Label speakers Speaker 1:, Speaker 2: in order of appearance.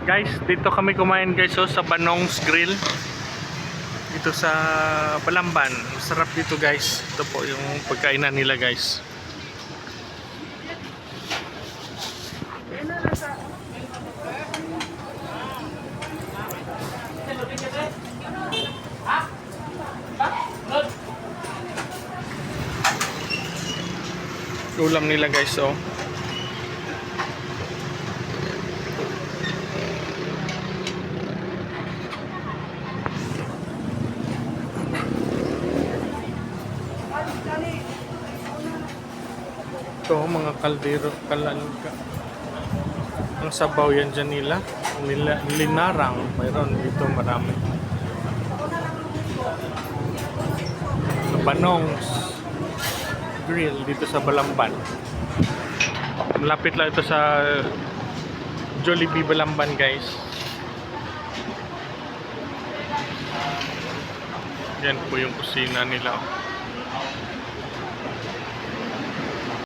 Speaker 1: Guys, dito kami kumain guys sa Banong's Grill. Dito sa Balamban. Masarap dito guys. Ito po yung pagkainan nila guys. Ulam nila guys oh. Ito mga kaldero, ang sabaw yan dyan nila. Linarang, mayroon dito marami. Banong's Grill dito sa Balamban. Malapit lang ito sa Jollibee Balamban guys. Yan po yung kusina nila.